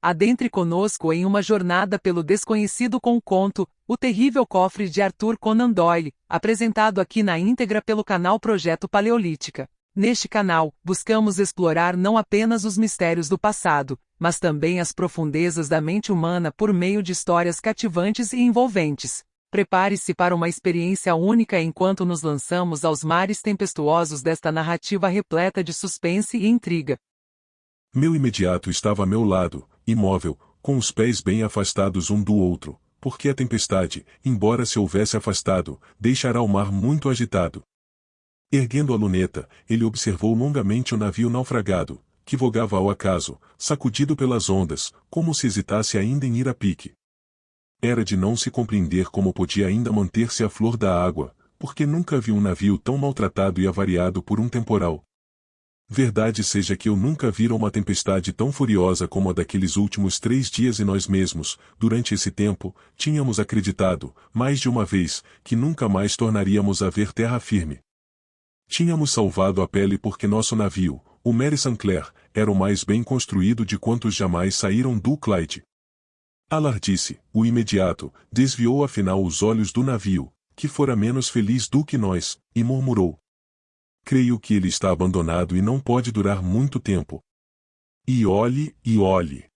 Adentre conosco em uma jornada pelo desconhecido com o conto O Terrível Cofre de Arthur Conan Doyle, apresentado aqui na íntegra pelo canal Projeto Paleolítica. Neste canal, buscamos explorar não apenas os mistérios do passado, mas também as profundezas da mente humana por meio de histórias cativantes e envolventes. Prepare-se para uma experiência única enquanto nos lançamos aos mares tempestuosos desta narrativa repleta de suspense e intriga. Meu imediato estava a meu lado, imóvel, com os pés bem afastados um do outro, porque a tempestade, embora se houvesse afastado, deixará o mar muito agitado. Erguendo a luneta, ele observou longamente o navio naufragado, que vogava ao acaso, sacudido pelas ondas, como se hesitasse ainda em ir a pique. Era de não se compreender como podia ainda manter-se à flor da água, porque nunca vi um navio tão maltratado e avariado por um temporal. Verdade seja que eu nunca vira uma tempestade tão furiosa como a daqueles últimos 3 dias e nós mesmos, durante esse tempo, tínhamos acreditado, mais de uma vez, que nunca mais tornaríamos a ver terra firme. Tínhamos salvado a pele porque nosso navio, o Mary St. Clair, era o mais bem construído de quantos jamais saíram do Clyde. Alardice, o imediato, desviou afinal os olhos do navio, que fora menos feliz do que nós, e murmurou: creio que ele está abandonado e não pode durar muito tempo. E olhe, e olhe.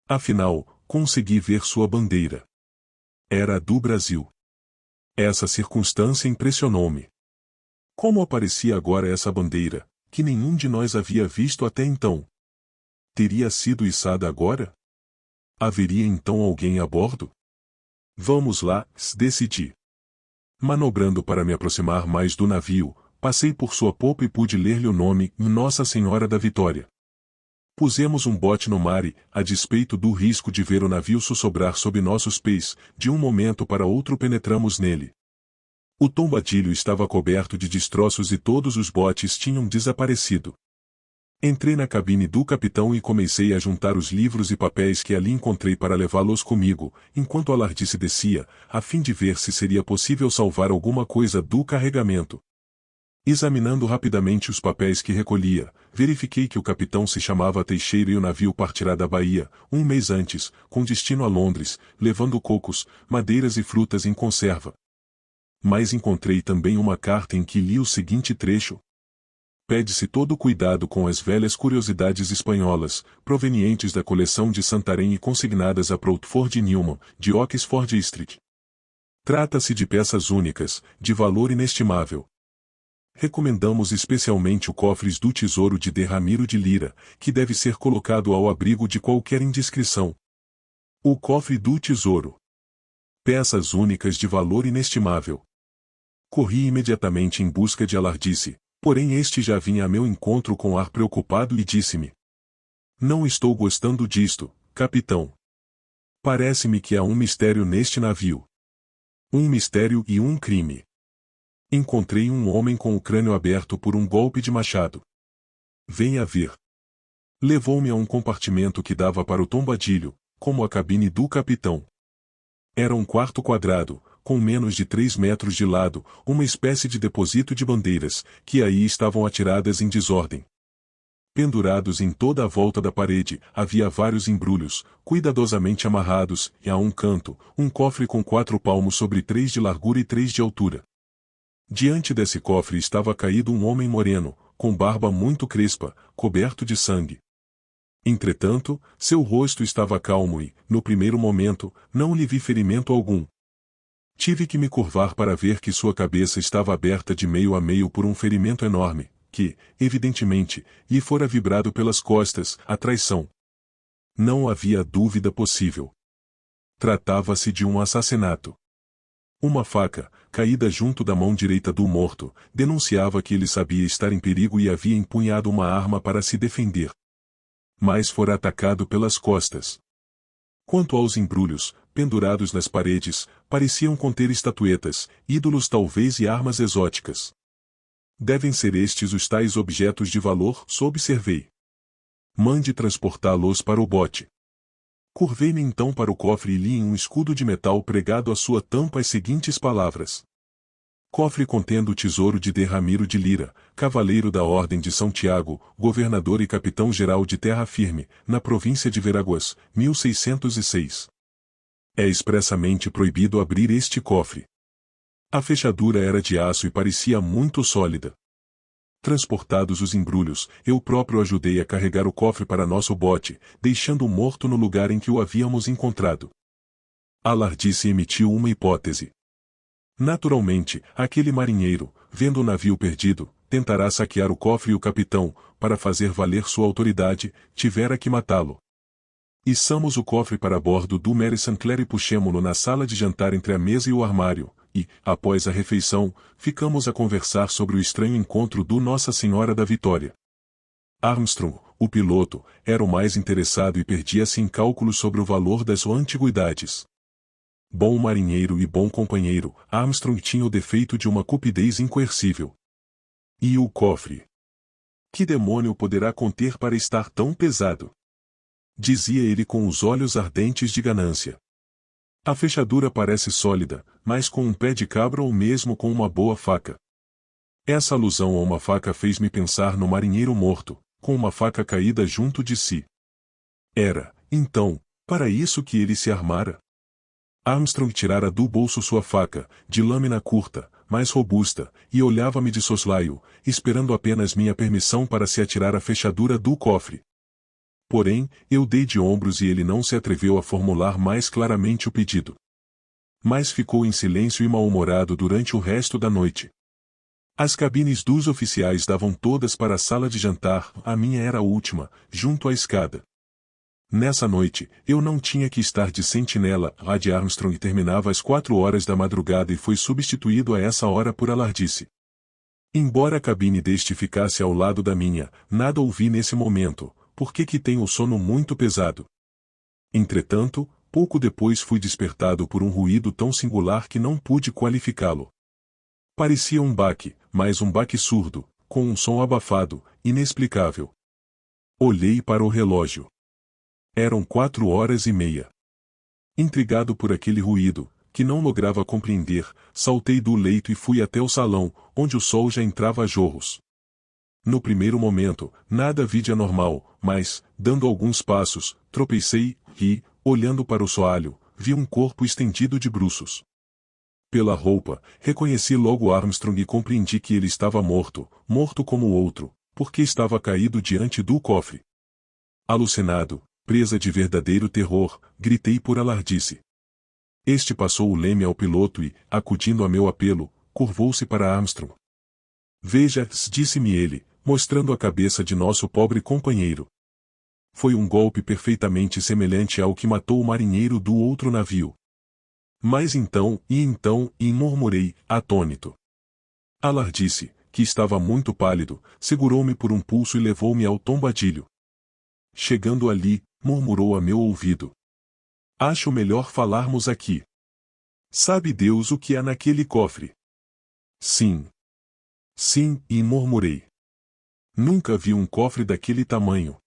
Afinal, consegui ver sua bandeira. Era a do Brasil. Essa circunstância impressionou-me. Como aparecia agora essa bandeira, que nenhum de nós havia visto até então? Teria sido içada agora? Haveria então alguém a bordo? Vamos lá, decidi. Manobrando para me aproximar mais do navio, passei por sua popa e pude ler-lhe o nome, Nossa Senhora da Vitória. Pusemos um bote no mar e, a despeito do risco de ver o navio sussobrar sob nossos pés, de um momento para outro penetramos nele. O tombadilho estava coberto de destroços e todos os botes tinham desaparecido. Entrei na cabine do capitão e comecei a juntar os livros e papéis que ali encontrei para levá-los comigo, enquanto Alardice descia, a fim de ver se seria possível salvar alguma coisa do carregamento. Examinando rapidamente os papéis que recolhia, verifiquei que o capitão se chamava Teixeira e o navio partirá da Bahia, um mês antes, com destino a Londres, levando cocos, madeiras e frutas em conserva. Mas encontrei também uma carta em que li o seguinte trecho: pede-se todo cuidado com as velhas curiosidades espanholas, provenientes da coleção de Santarém e consignadas a Proughford Newman, de Oxford Street. Trata-se de peças únicas, de valor inestimável. Recomendamos especialmente o Cofres do Tesouro de D. Ramiro de Lira, que deve ser colocado ao abrigo de qualquer indiscrição. O Cofre do Tesouro. Peças únicas de valor inestimável. Corri imediatamente em busca de Alardice, porém este já vinha a meu encontro com ar preocupado e disse-me: não estou gostando disto, capitão. Parece-me que há um mistério neste navio. Um mistério e um crime. Encontrei um homem com o crânio aberto por um golpe de machado. Venha ver. Levou-me a um compartimento que dava para o tombadilho, como a cabine do capitão. Era um quarto quadrado, com menos de 3 metros de lado, uma espécie de depósito de bandeiras, que aí estavam atiradas em desordem. Pendurados em toda a volta da parede, havia vários embrulhos, cuidadosamente amarrados, e a um canto, um cofre com 4 palmos sobre 3 de largura e 3 de altura. Diante desse cofre estava caído um homem moreno, com barba muito crespa, coberto de sangue. Entretanto, seu rosto estava calmo e, no primeiro momento, não lhe vi ferimento algum. Tive que me curvar para ver que sua cabeça estava aberta de meio a meio por um ferimento enorme, que, evidentemente, lhe fora vibrado pelas costas, a traição. Não havia dúvida possível. Tratava-se de um assassinato. Uma faca, caída junto da mão direita do morto, denunciava que ele sabia estar em perigo e havia empunhado uma arma para se defender. Mas fora atacado pelas costas. Quanto aos embrulhos, pendurados nas paredes, pareciam conter estatuetas, ídolos talvez e armas exóticas. Devem ser estes os tais objetos de valor, observei. Mande transportá-los para o bote. Curvei-me então para o cofre e li em um escudo de metal pregado à sua tampa as seguintes palavras: Cofre contendo o tesouro de D. Ramiro de Lira, cavaleiro da Ordem de São Tiago, governador e capitão-geral de Terra Firme, na província de Veraguas, 1606. É expressamente proibido abrir este cofre. A fechadura era de aço e parecia muito sólida. Transportados os embrulhos, eu próprio ajudei a carregar o cofre para nosso bote, deixando o morto no lugar em que o havíamos encontrado. Alardice emitiu uma hipótese. Naturalmente, aquele marinheiro, vendo o navio perdido, tentará saquear o cofre e o capitão, para fazer valer sua autoridade, tivera que matá-lo. Içamos o cofre para bordo do Mary Sinclair e puxemo-lo na sala de jantar entre a mesa e o armário, e, após a refeição, ficamos a conversar sobre o estranho encontro do Nossa Senhora da Vitória. Armstrong, o piloto, era o mais interessado e perdia-se em cálculos sobre o valor das antiguidades. Bom marinheiro e bom companheiro, Armstrong tinha o defeito de uma cupidez incoercível. E o cofre? Que demônio poderá conter para estar tão pesado? Dizia ele com os olhos ardentes de ganância. A fechadura parece sólida, mas com um pé de cabra ou mesmo com uma boa faca. Essa alusão a uma faca fez-me pensar no marinheiro morto, com uma faca caída junto de si. Era, então, para isso que ele se armara? Armstrong tirara do bolso sua faca, de lâmina curta, mais robusta, e olhava-me de soslaio, esperando apenas minha permissão para se atirar à fechadura do cofre. Porém, eu dei de ombros e ele não se atreveu a formular mais claramente o pedido. Mas ficou em silêncio e mal-humorado durante o resto da noite. As cabines dos oficiais davam todas para a sala de jantar, a minha era a última, junto à escada. Nessa noite, eu não tinha que estar de sentinela, a de Armstrong terminava às 4 horas da madrugada e foi substituído a essa hora por Alardice. Embora a cabine deste ficasse ao lado da minha, nada ouvi nesse momento, porque que tenho o sono muito pesado. Entretanto, pouco depois fui despertado por um ruído tão singular que não pude qualificá-lo. Parecia um baque, mas um baque surdo, com um som abafado, inexplicável. Olhei para o relógio. Eram 4h30. Intrigado por aquele ruído, que não lograva compreender, saltei do leito e fui até o salão, onde o sol já entrava a jorros. No primeiro momento, nada vi de anormal, mas, dando alguns passos, tropecei, e, olhando para o soalho, vi um corpo estendido de bruços. Pela roupa, reconheci logo Armstrong e compreendi que ele estava morto, morto como o outro, porque estava caído diante do cofre. Alucinado, presa de verdadeiro terror, gritei por Alardice. Este passou o leme ao piloto e, acudindo a meu apelo, curvou-se para Armstrong. Veja, disse-me ele, mostrando a cabeça de nosso pobre companheiro. Foi um golpe perfeitamente semelhante ao que matou o marinheiro do outro navio. Mas então, murmurei, atônito. Alardice, que estava muito pálido, segurou-me por um pulso e levou-me ao tombadilho. Chegando ali, murmurou a meu ouvido. Acho melhor falarmos aqui. Sabe Deus o que há naquele cofre? Sim. Sim, e murmurei. Nunca vi um cofre daquele tamanho.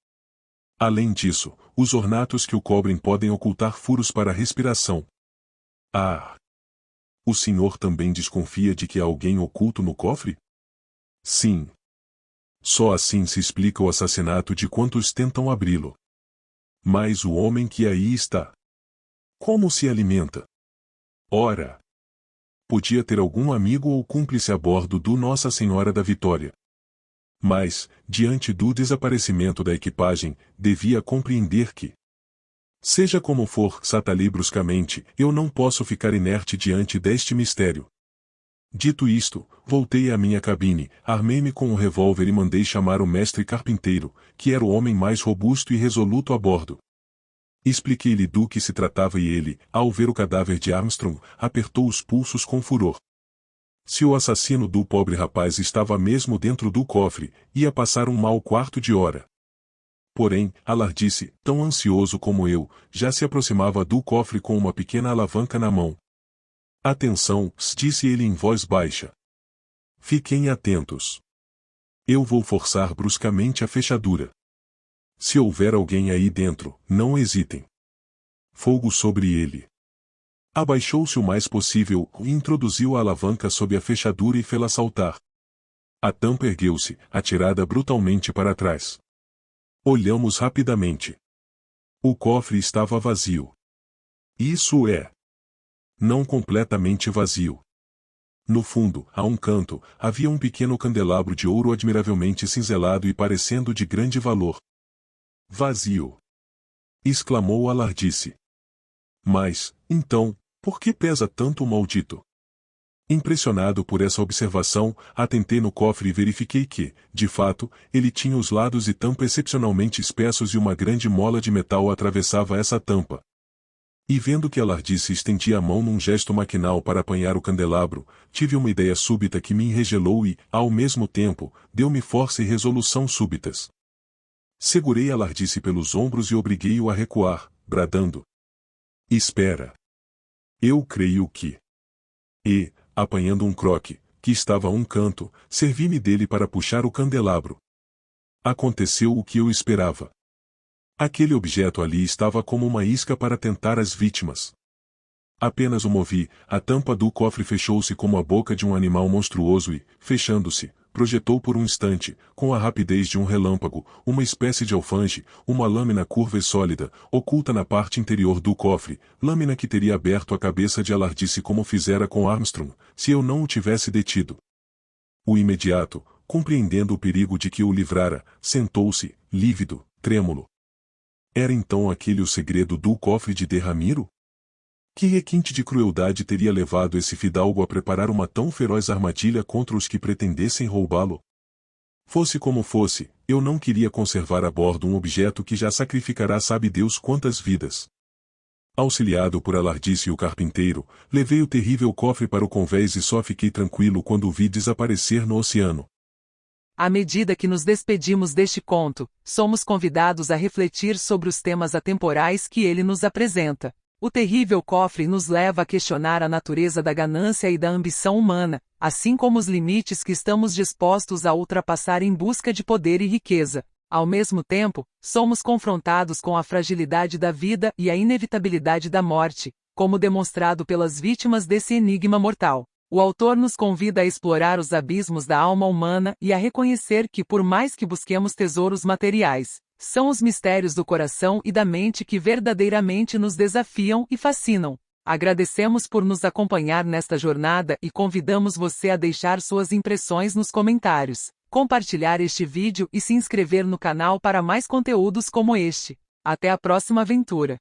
Além disso, os ornatos que o cobrem podem ocultar furos para a respiração. Ah! O senhor também desconfia de que há alguém oculto no cofre? Sim. Só assim se explica o assassinato de quantos tentam abri-lo. Mas o homem que aí está. Como se alimenta? Ora! Podia ter algum amigo ou cúmplice a bordo do Nossa Senhora da Vitória. Mas, diante do desaparecimento da equipagem, devia compreender que, seja como for, satali bruscamente, eu não posso ficar inerte diante deste mistério. Dito isto, voltei à minha cabine, armei-me com o revólver e mandei chamar o mestre carpinteiro, que era o homem mais robusto e resoluto a bordo. Expliquei-lhe do que se tratava e ele, ao ver o cadáver de Armstrong, apertou os pulsos com furor. Se o assassino do pobre rapaz estava mesmo dentro do cofre, ia passar um mau quarto de hora. Porém, Alardice, tão ansioso como eu, já se aproximava do cofre com uma pequena alavanca na mão. Atenção, disse ele em voz baixa. Fiquem atentos. Eu vou forçar bruscamente a fechadura. Se houver alguém aí dentro, não hesitem. Fogo sobre ele. Abaixou-se o mais possível e introduziu a alavanca sob a fechadura e fê-la saltar. A tampa ergueu-se, atirada brutalmente para trás. Olhamos rapidamente. O cofre estava vazio. Isso é, não completamente vazio. No fundo, a um canto, havia um pequeno candelabro de ouro admiravelmente cinzelado e parecendo de grande valor. Vazio! Exclamou Alardice. Mas, então, por que pesa tanto o maldito? Impressionado por essa observação, atentei no cofre e verifiquei que, de fato, ele tinha os lados e tampa excepcionalmente espessos e uma grande mola de metal atravessava essa tampa. E vendo que Alardice estendia a mão num gesto maquinal para apanhar o candelabro, tive uma ideia súbita que me enregelou e, ao mesmo tempo, deu-me força e resolução súbitas. Segurei Alardice pelos ombros e obriguei-o a recuar, bradando: "Espera! Eu creio que..." E, apanhando um croque, que estava a um canto, servi-me dele para puxar o candelabro. Aconteceu o que eu esperava. Aquele objeto ali estava como uma isca para tentar as vítimas. Apenas o movi, a tampa do cofre fechou-se como a boca de um animal monstruoso e, fechando-se, projetou por um instante, com a rapidez de um relâmpago, uma espécie de alfange, uma lâmina curva e sólida, oculta na parte interior do cofre, lâmina que teria aberto a cabeça de Alardice como fizera com Armstrong, se eu não o tivesse detido. O imediato, compreendendo o perigo de que o livrara, sentou-se, lívido, trêmulo. Era então aquele o segredo do cofre de Ramiro? Que requinte de crueldade teria levado esse fidalgo a preparar uma tão feroz armadilha contra os que pretendessem roubá-lo? Fosse como fosse, eu não queria conservar a bordo um objeto que já sacrificará sabe Deus quantas vidas. Auxiliado por Alardice e o carpinteiro, levei o terrível cofre para o convés e só fiquei tranquilo quando o vi desaparecer no oceano. À medida que nos despedimos deste conto, somos convidados a refletir sobre os temas atemporais que ele nos apresenta. O terrível cofre nos leva a questionar a natureza da ganância e da ambição humana, assim como os limites que estamos dispostos a ultrapassar em busca de poder e riqueza. Ao mesmo tempo, somos confrontados com a fragilidade da vida e a inevitabilidade da morte, como demonstrado pelas vítimas desse enigma mortal. O autor nos convida a explorar os abismos da alma humana e a reconhecer que, por mais que busquemos tesouros materiais, são os mistérios do coração e da mente que verdadeiramente nos desafiam e fascinam. Agradecemos por nos acompanhar nesta jornada e convidamos você a deixar suas impressões nos comentários, compartilhar este vídeo e se inscrever no canal para mais conteúdos como este. Até a próxima aventura!